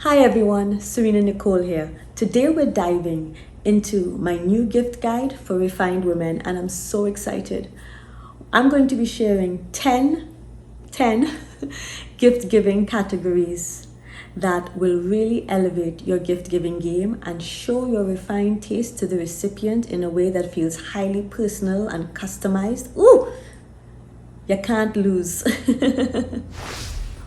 Hi everyone, Serena Nicole here. Today we're diving into my new gift guide for refined women and I'm so excited. I'm going to be sharing 10 gift giving categories that will really elevate your gift giving game and show your refined taste to the recipient in a way that feels highly personal and customized. Ooh, you can't lose.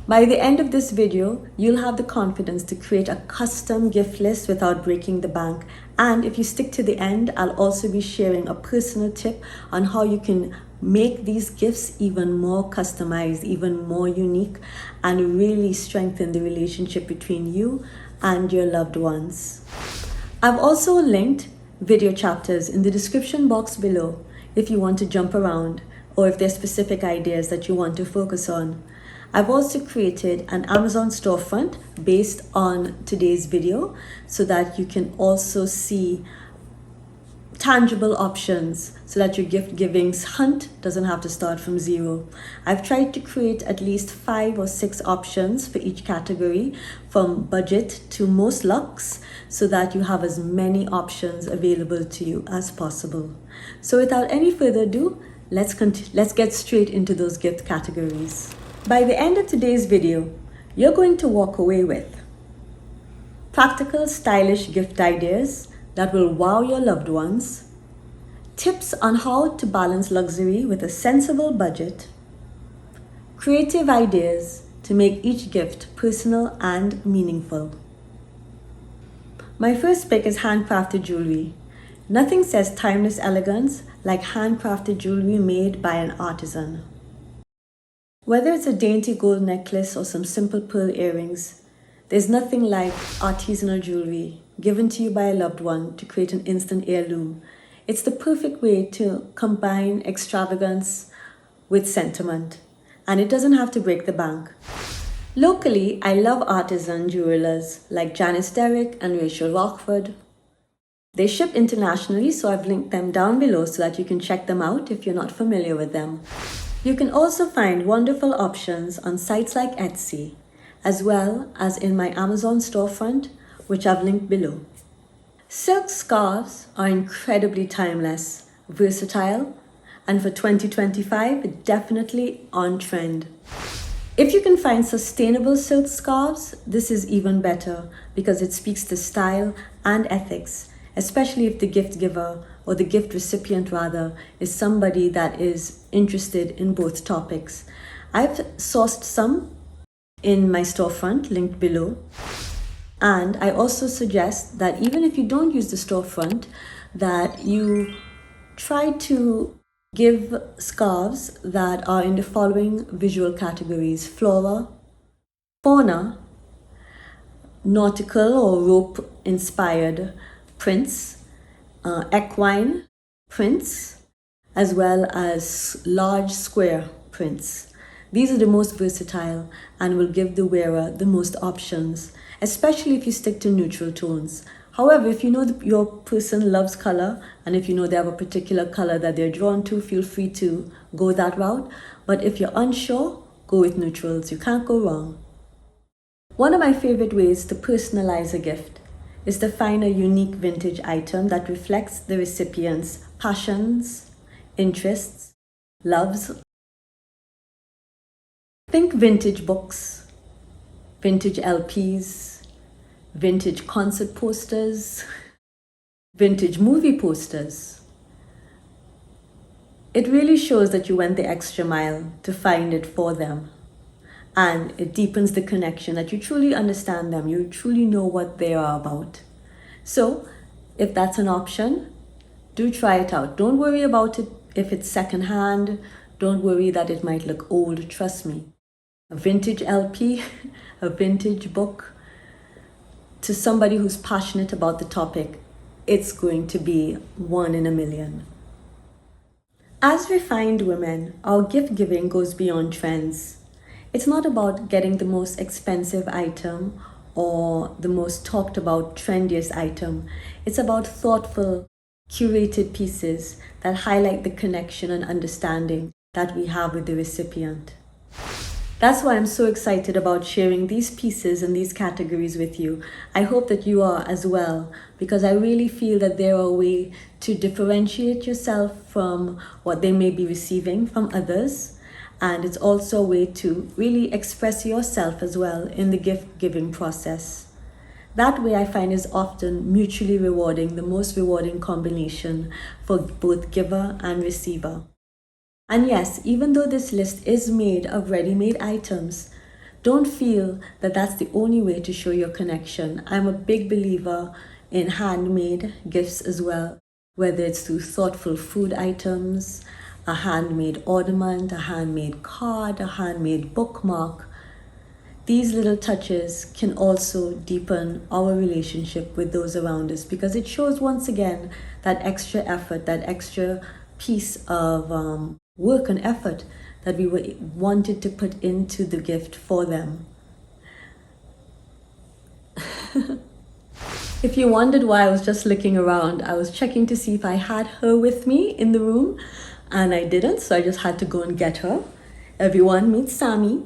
By the end of this video, you'll have the confidence to create a custom gift list without breaking the bank. And if you stick to the end, I'll also be sharing a personal tip on how you can make these gifts even more customized, even more unique, and really strengthen the relationship between you and your loved ones. I've also linked video chapters in the description box below if you want to jump around or if there's specific ideas that you want to focus on. I've also created an Amazon storefront based on today's video so that you can also see tangible options so that your gift giving's hunt doesn't have to start from zero. I've tried to create at least 5 or 6 options for each category from budget to most luxe so that you have as many options available to you as possible. So without any further ado, let's get straight into those gift categories. By the end of today's video, you're going to walk away with practical, stylish gift ideas that will wow your loved ones, tips on how to balance luxury with a sensible budget, creative ideas to make each gift personal and meaningful. My first pick is handcrafted jewelry. Nothing says timeless elegance like handcrafted jewelry made by an artisan. Whether it's a dainty gold necklace or some simple pearl earrings, there's nothing like artisanal jewelry given to you by a loved one to create an instant heirloom. It's the perfect way to combine extravagance with sentiment, and it doesn't have to break the bank. Locally, I love artisan jewelers like Janice Derrick and Rachel Rockford. They ship internationally, so I've linked them down below so that you can check them out if you're not familiar with them. You can also find wonderful options on sites like Etsy, as well as in my Amazon storefront, which I've linked below. Silk scarves are incredibly timeless, versatile, and for 2025, definitely on trend. If you can find sustainable silk scarves, this is even better because it speaks to style and ethics, especially if the gift giver or the gift recipient rather is somebody that is interested in both topics. I've sourced some in my storefront linked below, and I also suggest that even if you don't use the storefront, that you try to give scarves that are in the following visual categories: flora, fauna, nautical or rope inspired prints, equine prints, as well as large square prints. These are the most versatile and will give the wearer the most options, especially if you stick to neutral tones. However, if you know your person loves color and if you know they have a particular color that they're drawn to, feel free to go that route. But if you're unsure, go with neutrals. You can't go wrong. One of my favorite ways to personalize a gift is to find a unique vintage item that reflects the recipient's passions, interests, loves. Think vintage books, vintage LPs, vintage concert posters, vintage movie posters. It really shows that you went the extra mile to find it for them. And it deepens the connection, that you truly understand them, you truly know what they are about. So if that's an option, do try it out. Don't worry about it if it's secondhand. Don't worry that it might look old, trust me. A vintage LP, a vintage book, to somebody who's passionate about the topic, it's going to be 1 in a million. As refined women, our gift giving goes beyond trends. It's not about getting the most expensive item or the most talked about, trendiest item. It's about thoughtful, curated pieces that highlight the connection and understanding that we have with the recipient. That's why I'm so excited about sharing these pieces and these categories with you. I hope that you are as well, because I really feel that they're a way to differentiate yourself from what they may be receiving from others. And it's also a way to really express yourself as well in the gift giving process. That way I find is often mutually rewarding, the most rewarding combination for both giver and receiver. And yes, even though this list is made of ready-made items, don't feel that that's the only way to show your connection. I'm a big believer in handmade gifts as well, whether it's through thoughtful food items, a handmade ornament, a handmade card, a handmade bookmark. These little touches can also deepen our relationship with those around us, because it shows once again that extra effort, that extra piece of work and effort that we wanted to put into the gift for them. If you wondered why I was just looking around, I was checking to see if I had her with me in the room, and I didn't, so I just had to go and get her. Everyone, meet Sammy.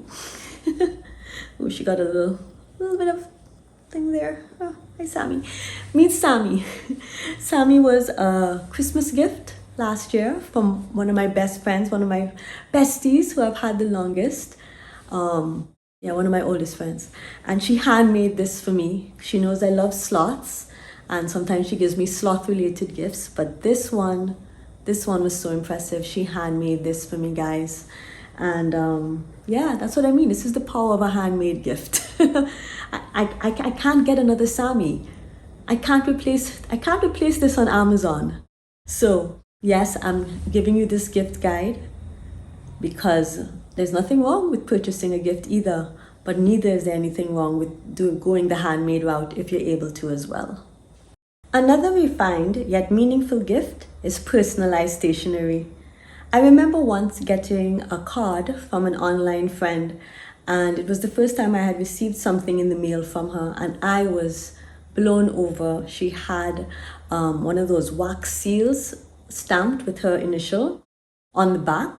Oh, she got a little bit of thing there. Oh, hi, Sammy. Meet Sammy. Sammy was a Christmas gift last year from one of my best friends, one of my besties who I've had the longest. One of my oldest friends. And she handmade this for me. She knows I love sloths, and sometimes she gives me sloth related gifts, but this one was so impressive. She handmade this for me, guys. And that's what I mean. This is the power of a handmade gift. I can't get another Sammy. I can't replace this on Amazon. So yes, I'm giving you this gift guide because there's nothing wrong with purchasing a gift either, but neither is there anything wrong with going the handmade route if you're able to as well. Another refined yet meaningful gift is personalized stationery. I remember once getting a card from an online friend, and it was the first time I had received something in the mail from her, and I was blown over. She had one of those wax seals stamped with her initial on the back,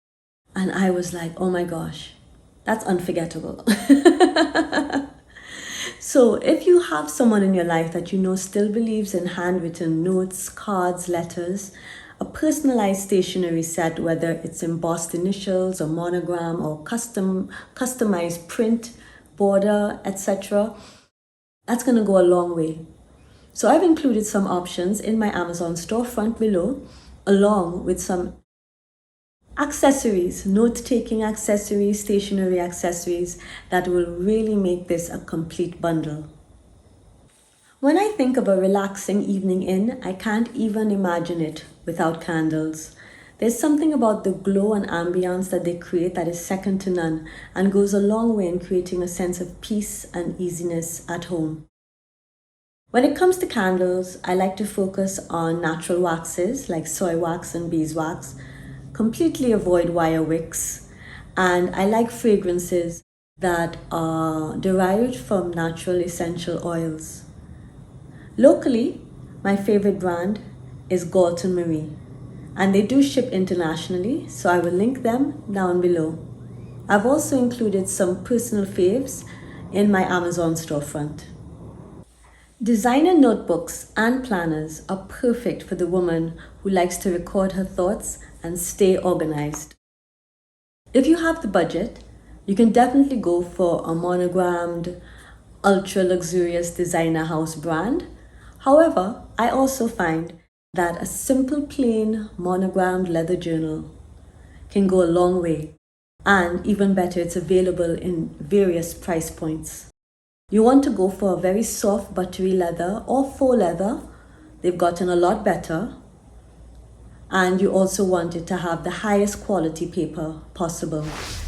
and I was like, oh my gosh, that's unforgettable. So if you have someone in your life that you know still believes in handwritten notes, cards, letters, a personalized stationery set, whether it's embossed initials or monogram or customized print, border, etc., that's going to go a long way. So I've included some options in my Amazon storefront below, along with some accessories, note-taking accessories, stationery accessories that will really make this a complete bundle. When I think of a relaxing evening in, I can't even imagine it without candles. There's something about the glow and ambience that they create that is second to none and goes a long way in creating a sense of peace and easiness at home. When it comes to candles, I like to focus on natural waxes like soy wax and beeswax, completely avoid wire wicks, and I like fragrances that are derived from natural essential oils. Locally, my favorite brand is Galton Marie, and they do ship internationally, so I will link them down below. I've also included some personal faves in my Amazon storefront. Designer notebooks and planners are perfect for the woman who likes to record her thoughts and stay organized. If you have the budget, you can definitely go for a monogrammed, ultra luxurious designer house brand. However, I also find that a simple plain monogrammed leather journal can go a long way, and even better, it's available in various price points. You want to go for a very soft buttery leather or faux leather. They've gotten a lot better. And you also want it to have the highest quality paper possible.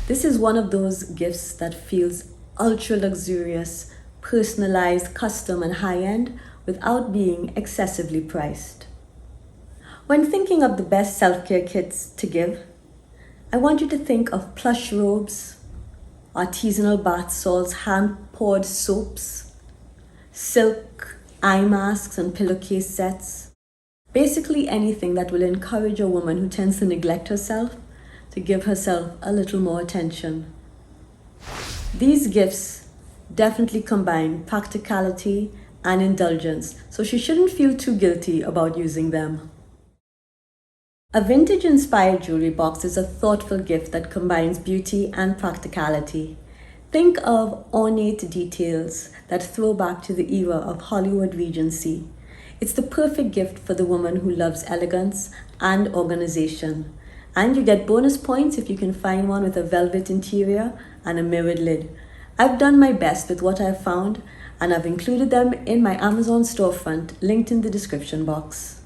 This is one of those gifts that feels ultra luxurious, personalized, custom and high-end without being excessively priced. When thinking of the best self-care kits to give, I want you to think of plush robes, artisanal bath salts, hand-poured soaps, silk eye masks and pillowcase sets. Basically anything that will encourage a woman who tends to neglect herself to give herself a little more attention. These gifts definitely combine practicality and indulgence, so she shouldn't feel too guilty about using them. A vintage-inspired jewelry box is a thoughtful gift that combines beauty and practicality. Think of ornate details that throw back to the era of Hollywood Regency. It's the perfect gift for the woman who loves elegance and organization. And you get bonus points if you can find one with a velvet interior and a mirrored lid. I've done my best with what I've found, and I've included them in my Amazon storefront, linked in the description box.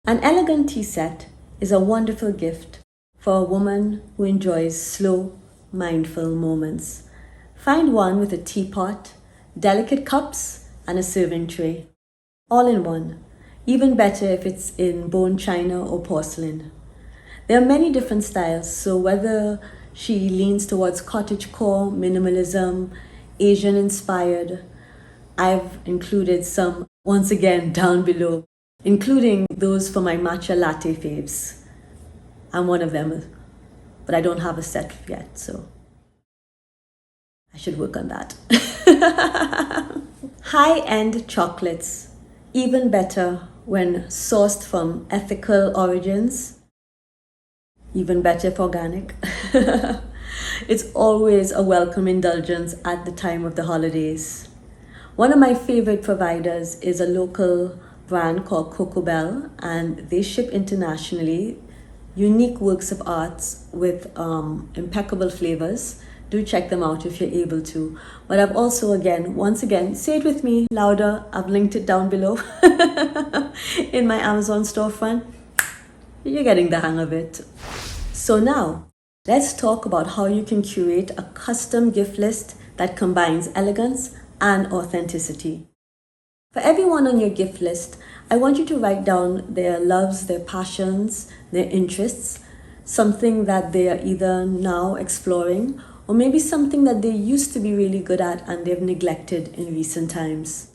An elegant tea set is a wonderful gift for a woman who enjoys slow, mindful moments. Find one with a teapot, delicate cups, and a serving tray. All in one. Even better if it's in bone china or porcelain. There are many different styles, so whether she leans towards cottagecore, minimalism, Asian inspired, I've included some once again down below, including those for my matcha latte faves. I'm one of them, but I don't have a set yet, so I should work on that. High-end chocolates, even better when sourced from ethical origins, even better if organic. It's always a welcome indulgence at the time of the holidays. One of my favorite providers is a local brand called Coco Bell, and they ship internationally unique works of arts with impeccable flavors. Do check them out if you're able to. But I've also, once again, say it with me louder, I've linked it down below in my Amazon storefront. You're getting the hang of it. So now, let's talk about how you can curate a custom gift list that combines elegance and authenticity. For everyone on your gift list, I want you to write down their loves, their passions, their interests, something that they are either now exploring, or maybe something that they used to be really good at and they've neglected in recent times.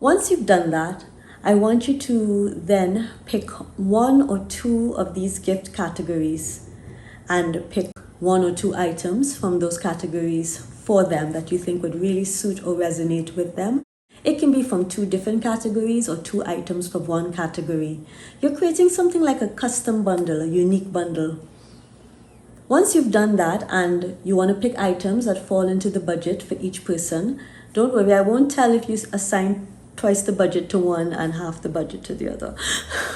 Once you've done that, I want you to then pick one or two of these gift categories and pick one or two items from those categories for them that you think would really suit or resonate with them. It can be from two different categories or two items for one category. You're creating something like a custom bundle, a unique bundle. Once you've done that and you want to pick items that fall into the budget for each person, don't worry, I won't tell if you assign twice the budget to one and half the budget to the other.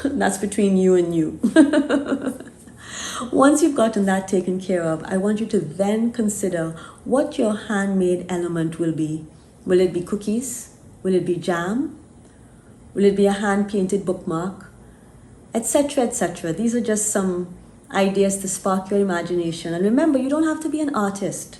That's between you and you. Once you've gotten that taken care of, I want you to then consider what your handmade element will be. Will it be cookies? Will it be jam? Will it be a hand-painted bookmark? Etc., etc. These are just some ideas to spark your imagination. And remember, you don't have to be an artist.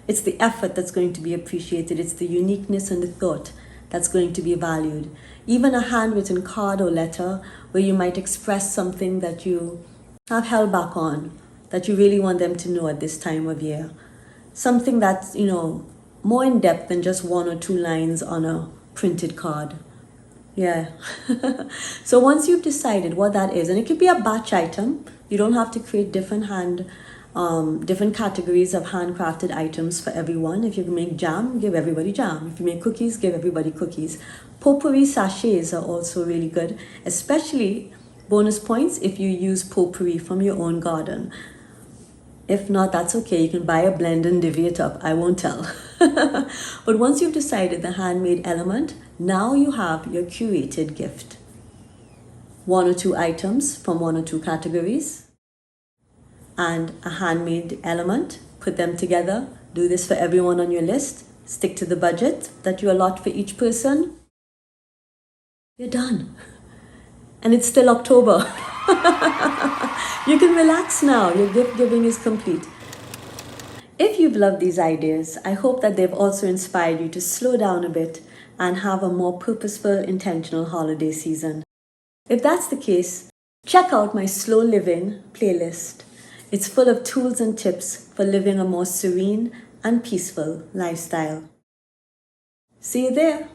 It's the effort that's going to be appreciated. It's the uniqueness and the thought that's going to be valued. Even a handwritten card or letter where you might express something that you have held back on, that you really want them to know at this time of year. Something that's, more in depth than just one or two lines on a printed card. Yeah. So once you've decided what that is, and it could be a batch item, you don't have to create different categories of handcrafted items for everyone. If you make jam, give everybody jam. If you make cookies, give everybody cookies. Potpourri sachets are also really good, especially bonus points if you use potpourri from your own garden. If not, that's okay. You can buy a blend and divvy it up. I won't tell. But once you've decided the handmade element, now you have your curated gift. One or two items from one or two categories and a handmade element. Put them together. Do this for everyone on your list. Stick to the budget that you allot for each person. You're done. And it's still October. You can relax now. Your gift giving is complete. If you've loved these ideas, I hope that they've also inspired you to slow down a bit and have a more purposeful, intentional holiday season. If that's the case, check out my Slow Living playlist. It's full of tools and tips for living a more serene and peaceful lifestyle. See you there.